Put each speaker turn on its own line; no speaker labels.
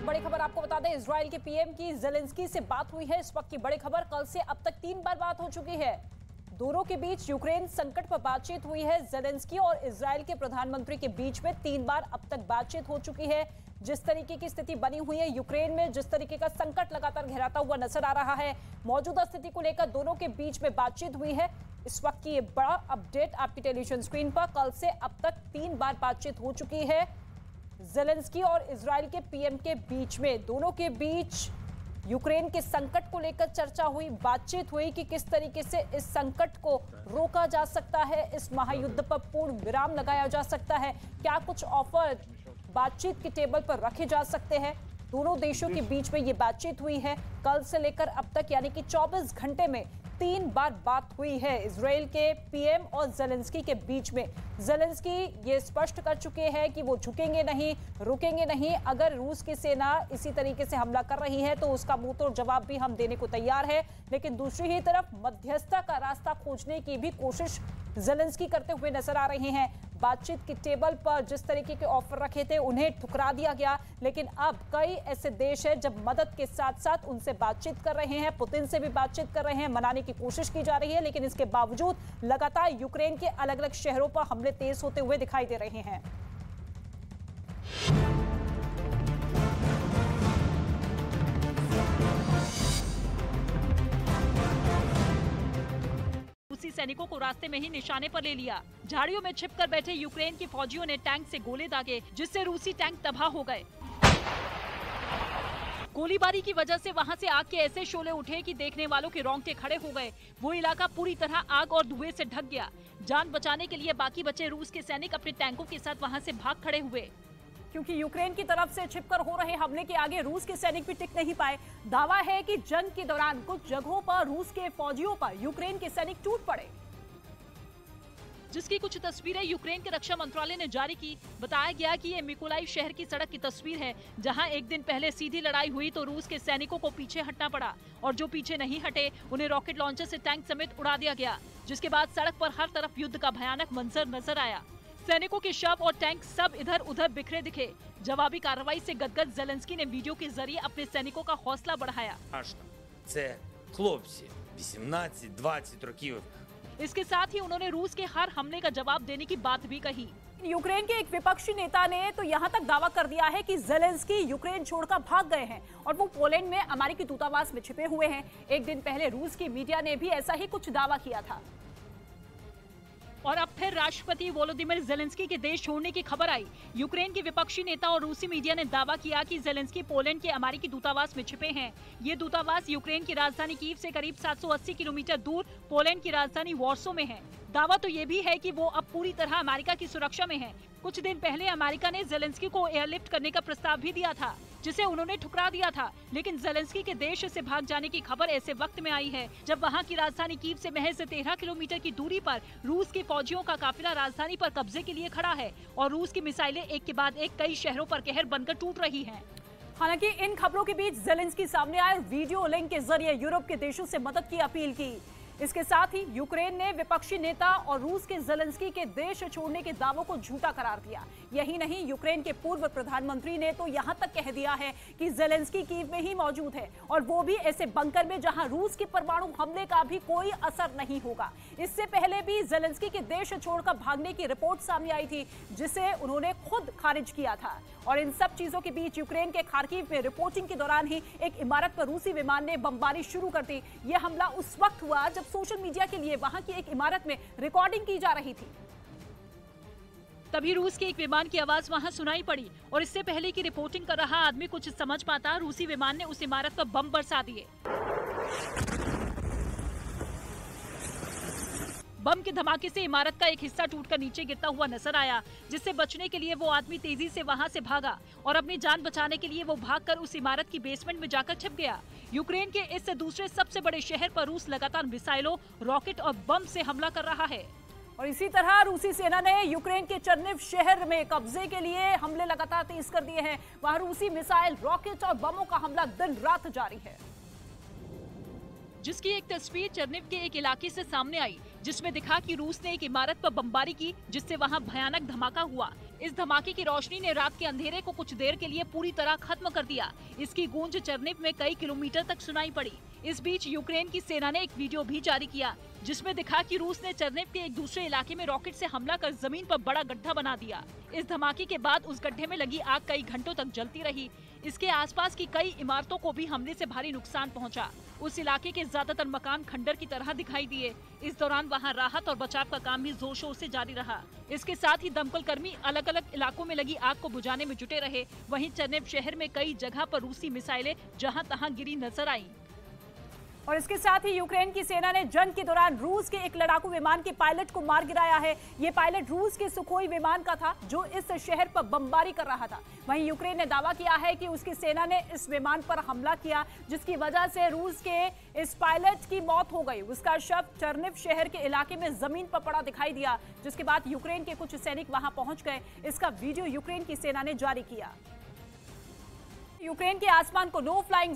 बड़ी खबर आपको बता दें, इजराइल के पीएम की ज़ेलेंस्की से बात हुई है। इस वक्त की बड़ी खबर, कल से अब तक 3 बार बात हो चुकी है। दोनों के बीच यूक्रेन संकट पर बातचीत हुई है। ज़ेलेंस्की और इजराइल के प्रधानमंत्री के बीच में 3 बार अब तक बातचीत हो चुकी है। जिस तरीके की स्थिति बनी हुई है यूक्रेन में, जिस तरीके का संकट लगातार गहराता हुआ नजर आ रहा है, मौजूदा स्थिति को लेकर दोनों के बीच में बातचीत हुई है। इस वक्त की ये बड़ा अपडेट आपकी टेलीविजन स्क्रीन पर। कल से अब तक 3 बार बातचीत हो चुकी है ज़ेलेंस्की और इजराइल के पीएम के बीच में। दोनों के बीच यूक्रेन के संकट को लेकर चर्चा हुई, बातचीत हुई कि किस तरीके से इस संकट को रोका जा सकता है, इस महायुद्ध पर पूर्ण विराम लगाया जा सकता है, क्या कुछ ऑफर बातचीत के टेबल पर रखे जा सकते हैं। दोनों देशों के बीच में ये बातचीत हुई है। कल से लेकर अब तक यानी कि 24 घंटे में 3 बार बात हुई है इजराइल के पीएम और ज़ेलेंस्की के बीच में। ज़ेलेंस्की ये स्पष्ट कर चुके हैं कि वो झुकेंगे नहीं, रुकेंगे नहीं। अगर रूस की सेना इसी तरीके से हमला कर रही है तो उसका मुंह तोड़ जवाब भी हम देने को तैयार है। लेकिन दूसरी ही तरफ मध्यस्थता का रास्ता खोजने की भी कोशिश ज़ेलेंस्की करते हुए नजर आ रहे हैं। बातचीत के टेबल पर जिस तरीके के ऑफर रखे थे उन्हें ठुकरा दिया गया, लेकिन अब कई ऐसे देश हैं जब मदद के साथ साथ उनसे बातचीत कर रहे हैं, पुतिन से भी बातचीत कर रहे हैं, मनाने की कोशिश की जा रही है। लेकिन इसके बावजूद लगातार यूक्रेन के अलग अलग शहरों पर हमले तेज होते हुए दिखाई दे रहे हैं।
रूसी सैनिकों को रास्ते में ही निशाने पर ले लिया। झाड़ियों में छिपकर बैठे यूक्रेन के फौजियों ने टैंक से गोले दागे, जिससे रूसी टैंक तबाह हो गए। गोलीबारी की वजह से वहां से आग के ऐसे शोले उठे कि देखने वालों के रोंगटे खड़े हो गए। वो इलाका पूरी तरह आग और धुएं से ढक गया। जान बचाने के लिए बाकी बचे रूस के सैनिक अपने टैंकों के साथ वहां से भाग खड़े हुए,
क्योंकि यूक्रेन की तरफ से छिपकर हो रहे हमले के आगे रूस के सैनिक भी टिक नहीं पाए। दावा है कि जंग के दौरान कुछ जगहों पर रूस के फौजियों पर यूक्रेन के सैनिक टूट पड़े,
जिसकी कुछ तस्वीरें यूक्रेन के रक्षा मंत्रालय ने जारी की। बताया गया कि ये मिकोलाइव शहर की सड़क की तस्वीर है, जहां एक दिन पहले सीधी लड़ाई हुई तो रूस के सैनिकों को पीछे हटना पड़ा और जो पीछे नहीं हटे उन्हें रॉकेट लॉन्चर से टैंक समेत उड़ा दिया गया, जिसके बाद सड़क पर हर तरफ युद्ध का भयानक मंजर नजर आया। सैनिकों के शव और टैंक सब इधर उधर बिखरे दिखे। जवाबी कार्रवाई से गदगद ज़ेलेंस्की ने वीडियो के जरिए अपने सैनिकों का हौसला बढ़ाया। इसके साथ ही उन्होंने रूस के हर हमले का जवाब देने की बात भी कही।
यूक्रेन के एक विपक्षी नेता ने तो यहां तक दावा कर दिया है कि ज़ेलेंस्की यूक्रेन छोड़कर भाग गए हैं और वो पोलैंड में अमेरिकी दूतावास में छिपे हुए हैं। एक दिन पहले रूस की मीडिया ने भी ऐसा ही कुछ दावा किया था।
और अब फिर राष्ट्रपति वोलोदिमीर ज़ेलेंस्की के देश छोड़ने की खबर आई। यूक्रेन के विपक्षी नेता और रूसी मीडिया ने दावा किया कि ज़ेलेंस्की पोलैंड के अमेरिकी दूतावास में छिपे हैं। ये दूतावास यूक्रेन की राजधानी कीव से करीब 780 किलोमीटर दूर पोलैंड की राजधानी वॉर्सो में है। दावा तो ये भी है कि वो अब पूरी तरह अमेरिका की सुरक्षा में है। कुछ दिन पहले अमेरिका ने ज़ेलेंस्की को एयरलिफ्ट करने का प्रस्ताव भी दिया था, जिसे उन्होंने ठुकरा दिया था। लेकिन ज़ेलेंस्की के देश से भाग जाने की खबर ऐसे वक्त में आई है जब वहां की राजधानी कीव से महज 13 किलोमीटर की दूरी पर रूस के फौजियों का काफिला राजधानी पर कब्जे के लिए खड़ा है और रूस की मिसाइलें एक के बाद एक कई शहरों पर कहर बनकर टूट रही हैं।
हालांकि इन खबरों के बीच ज़ेलेंस्की सामने आए, वीडियो लिंक के जरिए यूरोप के देशों से मदद की अपील की। इसके साथ ही यूक्रेन ने विपक्षी नेता और रूस के ज़ेलेंस्की के देश छोड़ने के दावों को झूठा करार दिया। यही नहीं, यूक्रेन के पूर्व प्रधानमंत्री ने तो यहां तक कह दिया है कि ज़ेलेंस्की कीव में ही मौजूद है और वो भी ऐसे बंकर में जहां रूस के परमाणु हमले का भी कोई असर नहीं होगा। इससे पहले भी ज़ेलेंस्की के देश छोड़कर भागने की रिपोर्ट सामने आई थी, जिसे उन्होंने खुद खारिज किया था। और इन सब चीजों के बीच यूक्रेन के खार्किव में रिपोर्टिंग के दौरान ही एक इमारत पर रूसी विमान ने बमबारी शुरू कर दी। यह हमला उस वक्त हुआ जब सोशल मीडिया के लिए वहां की एक इमारत में रिकॉर्डिंग की जा रही थी।
तभी रूस के एक विमान की आवाज वहां सुनाई पड़ी और इससे पहले की रिपोर्टिंग कर रहा आदमी कुछ समझ पाता, रूसी विमान ने उस इमारत पर बम बरसा दिए। बम के धमाके से इमारत का एक हिस्सा टूटकर नीचे गिरता हुआ नजर आया, जिससे बचने के लिए वो आदमी तेजी से वहां से भागा और अपनी जान बचाने के लिए वो भागकर उस इमारत की बेसमेंट में जाकर छिप गया। यूक्रेन के इस दूसरे सबसे बड़े शहर पर रूस लगातार मिसाइलों, रॉकेट और बम से हमला कर रहा है।
और इसी तरह रूसी सेना ने यूक्रेन के चर्निव शहर में कब्जे के लिए हमले लगातार तेज कर दिए हैं। वहां रूसी मिसाइल, रॉकेट और बमों का हमला दिन रात जारी है।
जिसकी एक तस्वीर चर्निव के एक इलाके से सामने आई, जिसमें दिखा कि रूस ने एक इमारत पर बमबारी की, जिससे वहां भयानक धमाका हुआ। इस धमाके की रोशनी ने रात के अंधेरे को कुछ देर के लिए पूरी तरह खत्म कर दिया। इसकी गूंज चरनिव में कई किलोमीटर तक सुनाई पड़ी। इस बीच यूक्रेन की सेना ने एक वीडियो भी जारी किया, जिसमें दिखा कि रूस ने चरनिव के एक दूसरे इलाके में रॉकेट से हमला कर जमीन पर बड़ा गड्ढा बना दिया। इस धमाके के बाद उस गड्ढे में लगी आग कई घंटों तक जलती रही। इसके आसपास की कई इमारतों को भी हमले से भारी नुकसान पहुंचा। उस इलाके के ज्यादातर मकान खंडर की तरह दिखाई दिए। इस दौरान वहां राहत और बचाव का काम भी जोर शोर से जारी रहा। इसके साथ ही दमकल कर्मी अलग अलग इलाकों में लगी आग को बुझाने में जुटे रहे। वहीं चरनिव शहर में कई जगह पर रूसी मिसाइलें जहां तहां गिरी नजर आईं।
और इसके साथ ही यूक्रेन की सेना ने जंग के दौरान रूस के एक लड़ाकू विमान के पायलट को मार गिराया है। ये पायलट रूस के सुखोई विमान का था, जो इस शहर पर बमबारी कर रहा था। वहीं यूक्रेन ने दावा किया है कि उसकी सेना ने इस विमान पर हमला किया, जिसकी वजह से रूस के इस पायलट की मौत हो गई। उसका शव चरनिव शहर के इलाके में जमीन पर पड़ा दिखाई दिया, जिसके बाद यूक्रेन के कुछ सैनिक वहां पहुंच गए। इसका वीडियो यूक्रेन की सेना ने जारी किया। यूक्रेन के आसमान को नो फ्लाइंग